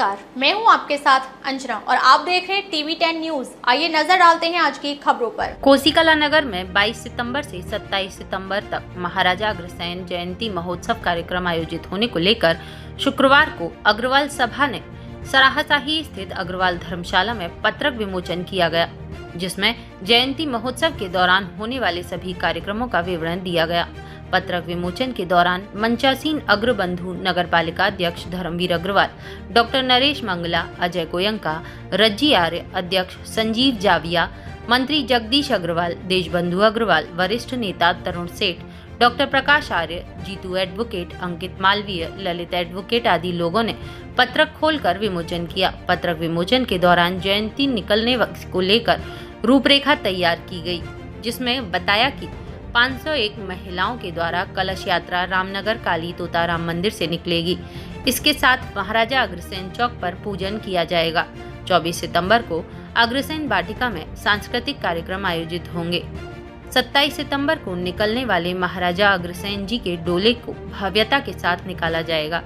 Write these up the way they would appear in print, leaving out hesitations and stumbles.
नमस्कार, मैं हूं आपके साथ अंजना और आप देख रहे हैं टीवी 10 न्यूज। आइए नजर डालते हैं आज की खबरों पर। कोसीकला नगर में 22 सितंबर से 27 सितंबर तक महाराजा अग्रसेन जयंती महोत्सव कार्यक्रम आयोजित होने को लेकर शुक्रवार को अग्रवाल सभा ने सराहसाही स्थित अग्रवाल धर्मशाला में पत्रक विमोचन किया गया, जिसमें जयंती महोत्सव के दौरान होने वाले सभी कार्यक्रमों का विवरण दिया गया। पत्रक विमोचन के दौरान मंचासीन अग्रबंधु नगर पालिका अध्यक्ष धर्मवीर अग्रवाल, डॉक्टर नरेश मंगला, अजय गोयंका, रज्जी आर्य, अध्यक्ष संजीव जाविया, मंत्री जगदीश अग्रवाल, देशबंधु अग्रवाल, वरिष्ठ नेता तरुण सेठ, डॉक्टर प्रकाश आर्य, जीतू एडवोकेट, अंकित मालवीय, ललित एडवोकेट आदि लोगों ने पत्रक खोलकर विमोचन किया। पत्रक विमोचन के दौरान जयंती निकलने वक्त को लेकर रूपरेखा तैयार की गई, जिसमें बताया कि 501 महिलाओं के द्वारा कलश यात्रा रामनगर काली तोता राम मंदिर से निकलेगी। इसके साथ महाराजा अग्रसेन चौक पर पूजन किया जाएगा। 24 सितंबर को अग्रसेन वाटिका में सांस्कृतिक कार्यक्रम आयोजित होंगे। 27 सितंबर को निकलने वाले महाराजा अग्रसेन जी के डोले को भव्यता के साथ निकाला जाएगा।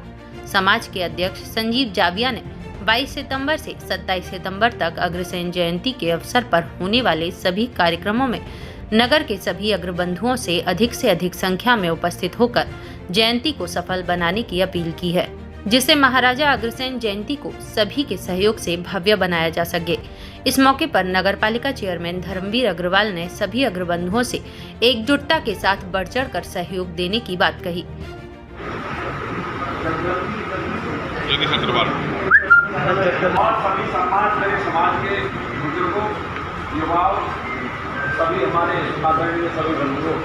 समाज के अध्यक्ष संजीव जाविया ने 22 सितंबर से 27 सितंबर तक अग्रसेन जयंती के अवसर पर होने वाले सभी कार्यक्रमों में नगर के सभी अग्रबंधुओं से अधिक संख्या में उपस्थित होकर जयंती को सफल बनाने की अपील की है, जिससे महाराजा अग्रसेन जयंती को सभी के सहयोग से भव्य बनाया जा सके। इस मौके पर नगरपालिका चेयरमैन धर्मवीर अग्रवाल ने सभी अग्रबंधुओं से एकजुटता के साथ बढ़-चढ़ कर सहयोग देने की बात कही। और सभी समाज के बुजुर्गों, युवाओं, सभी हमारे आदरणीय सभी बंधुओं,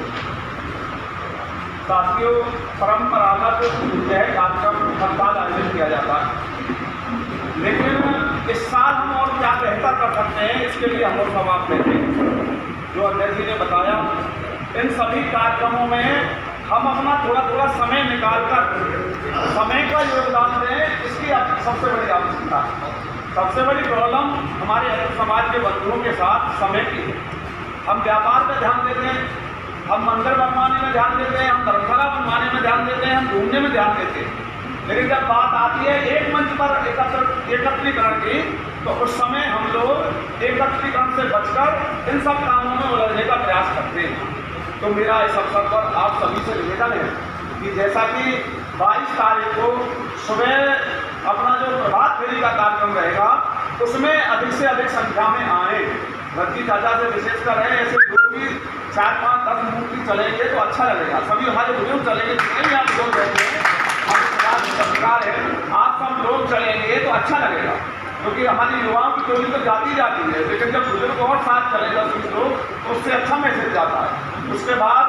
साथियों, परंपरागत यह कार्यक्रम हर साल आयोजित किया जाता है, लेकिन इस साल हम और क्या बेहतर कर सकते हैं, इसके लिए हम लोग समाप्त देते हैं। जो अध्यक्ष जी ने बताया, इन सभी कार्यक्रमों में हम अपना थोड़ा समय निकालकर समय का योगदान दें, इसकी सबसे बड़ी आवश्यकता है। सबसे बड़ी प्रॉब्लम हमारे समाज के बंधुओं के साथ समय की है। हम व्यापार में ध्यान देते हैं, हम मंदिर बनवाने में ध्यान देते हैं, हम धर्मशाला बनवाने में ध्यान देते हैं, हम घूमने में ध्यान देते हैं, लेकिन जब बात आती है एक मंच पर एकत्रीकरण की, तो उस समय हम लोग एकत्रीकरण से बचकर इन सब कामों में उलझने का प्रयास करते हैं। तो मेरा इस अवसर पर आप सभी से निवेदन है कि जैसा कि 22 तारीख को सुबह अपना जो प्रभात फेरी का कार्यक्रम रहेगा, उसमें अधिक से अधिक संख्या में आए। रज्जी चाचा से विशेष कर रहे हैं, ऐसे लोग भी 4, 5, 10 मूर्ति चलेंगे तो अच्छा लगेगा। सभी हमारे बुजुर्ग चलेंगे, जितने भी आप लोग रहते हैं, हमारे सरकार है, आप सब लोग चलेंगे तो अच्छा लगेगा, क्योंकि हमारी युवाओं की टोली तो जाती है, लेकिन जब बुजुर्ग और साथ चलेगा कुछ लोग, तो उससे अच्छा मैसेज जाता है। उसके बाद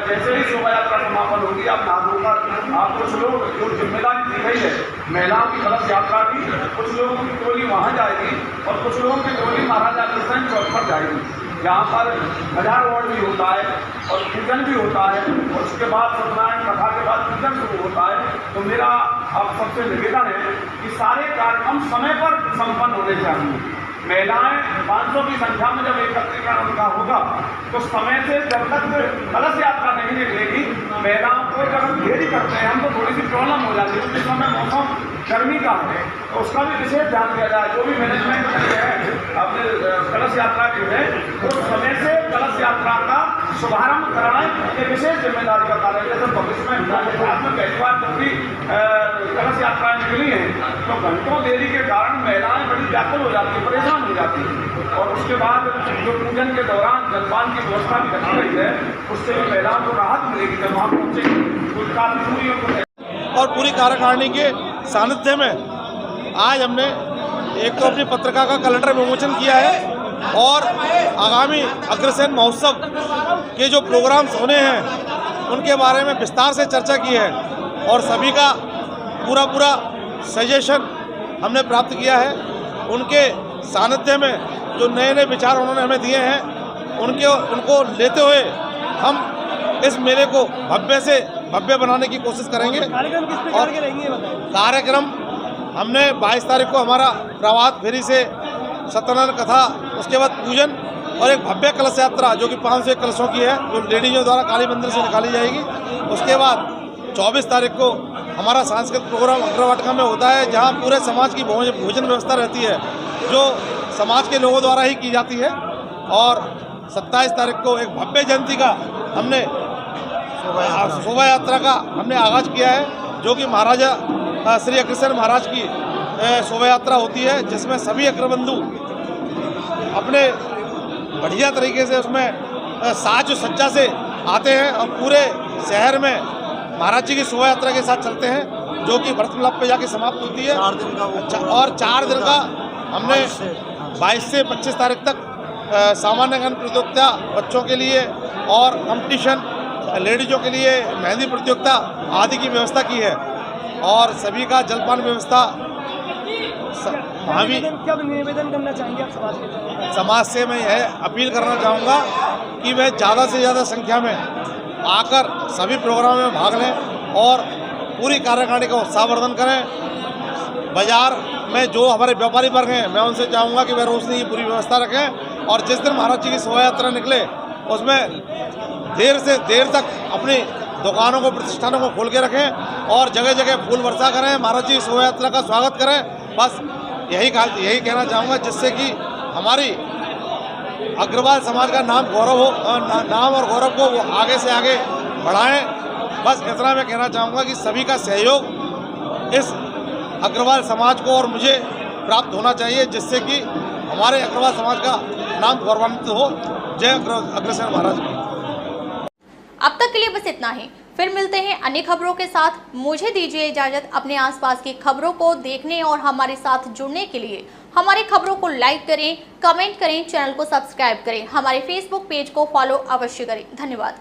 जैसे ही शोभा यात्रा समापन होगी, आप नागरिक आप कुछ लोग जो जिम्मेदारी दी गई है महिलाओं की कलश यात्रा की, कुछ लोगों की टोली वहाँ जाएगी और कुछ लोगों की टोली महाराजा अग्रसेन चौक पर जाएगी, जहाँ पर बाजार वार्ड भी होता है और पूजन भी होता है, और उसके बाद सत्यनारायण कथा के बाद पूजन शुरू होता है। तो मेरा आप सबसे निवेदन है कि सारे कार्यक्रम समय पर संपन्न होने चाहिए। महिलाएं 500 की संख्या में जब एकत्रीकरण उनका होगा, तो समय से जब तक कलश यात्रा नहीं निकलेगी, महिलाओं को जब हम घेरी करते हैं, हमको थोड़ी सी प्रॉब्लम हो जाती है। उस समय मौसम गर्मी का है, तो उसका भी विशेष ध्यान दिया जाए। जो भी मैनेजमेंट है अपने कलश यात्रा के लिए, उस समय से कलश यात्रा का शुभारंभ कराना ये विशेष जिम्मेदारी का कार्य है। जैसे भविष्य में पहली बार जब भी कलश यात्राएं निकली हैं, तो घंटों देरी के कारण महिलाएं बड़ी व्याकुल हो जाती है, परेशान हो जाती है, और उसके बाद जो पूजन के दौरान जलपान की व्यवस्था भी रखी गई है, उससे भी महिलाओं को राहत मिलेगी जब वहाँ पहुँचेगी। कुछ काफी दूरियों को और पूरी कार्यकारिणी के सानिध्य में आज हमने एक तो अपनी पत्रिका का कैलेंडर विमोचन किया है, और आगामी अग्रसेन महोत्सव के जो प्रोग्राम्स होने हैं उनके बारे में विस्तार से चर्चा की है, और सभी का पूरा सजेशन हमने प्राप्त किया है। उनके सानिध्य में जो नए विचार उन्होंने हमें दिए हैं, उनको लेते हुए हम इस मेले को भव्य से भव्य बनाने की कोशिश करेंगे। कार्यक्रम किस प्रकार के रहेंगे बताइए। कार्यक्रम हमने 22 तारीख को हमारा प्रभात फेरी से सत्यनारायण कथा, उसके बाद पूजन और एक भव्य कलश यात्रा जो कि 501 कलशों की है, जो लेडीजों द्वारा काली मंदिर से निकाली जाएगी। उसके बाद 24 तारीख को हमारा सांस्कृतिक प्रोग्राम अग्रवाटिका में होता है, जहाँ पूरे समाज की भोजन व्यवस्था रहती है, जो समाज के लोगों द्वारा ही की जाती है। और 27 तारीख को एक भव्य जयंती का हमने शोभा यात्रा का हमने आगाज़ किया है, जो कि महाराजा श्री अग्रसेन महाराज की शोभा यात्रा होती है, जिसमें सभी अग्रबंधु अपने बढ़िया तरीके से उसमें साज सज्जा से आते हैं और पूरे शहर में महाराज जी की शोभा यात्रा के साथ चलते हैं, जो कि भरत मिलाप पे जाके समाप्त होती है। 4 दिन का और 4 दिन का हमने 22 से 25 तारीख तक सामान्य ज्ञान प्रतियोगिता बच्चों के लिए और कंपटीशन लेडीजों के लिए मेहंदी प्रतियोगिता आदि की व्यवस्था की है। और सभी का जलपान व्यवस्था क्या निवेदन करना चाहेंगे आप समाज से मैं यह अपील करना चाहूँगा कि वह ज़्यादा से ज़्यादा संख्या में आकर सभी प्रोग्रामों में भाग लें और पूरी कार्यकारिणी का उत्साहवर्धन करें। बाजार में जो हमारे व्यापारी वर्ग हैं, मैं उनसे चाहूँगा कि वह रोशनी की पूरी व्यवस्था रखें और जिस दिन महाराज जी की शोभा यात्रा निकले उसमें देर से देर तक अपनी दुकानों को, प्रतिष्ठानों को खोल के रखें और जगह जगह फूल वर्षा करें, महाराज जी की शोभा यात्रा का स्वागत करें। बस यही कहना चाहूँगा, जिससे कि हमारी अग्रवाल समाज का नाम और गौरव को वो आगे से आगे बढ़ाएं। बस इतना मैं कहना चाहूँगा कि सभी का सहयोग इस अग्रवाल समाज को और मुझे प्राप्त होना चाहिए, जिससे कि हमारे अग्रवाल समाज का नाम गौरवान्वित हो। जय अग्रसेन महाराज की। अब तक के लिए बस इतना ही, फिर मिलते हैं अन्य खबरों के साथ। मुझे दीजिए इजाजत। अपने आसपास की खबरों को देखने और हमारे साथ जुड़ने के लिए हमारी खबरों को लाइक करें, कमेंट करें, चैनल को सब्सक्राइब करें, हमारे फेसबुक पेज को फॉलो अवश्य करें। धन्यवाद।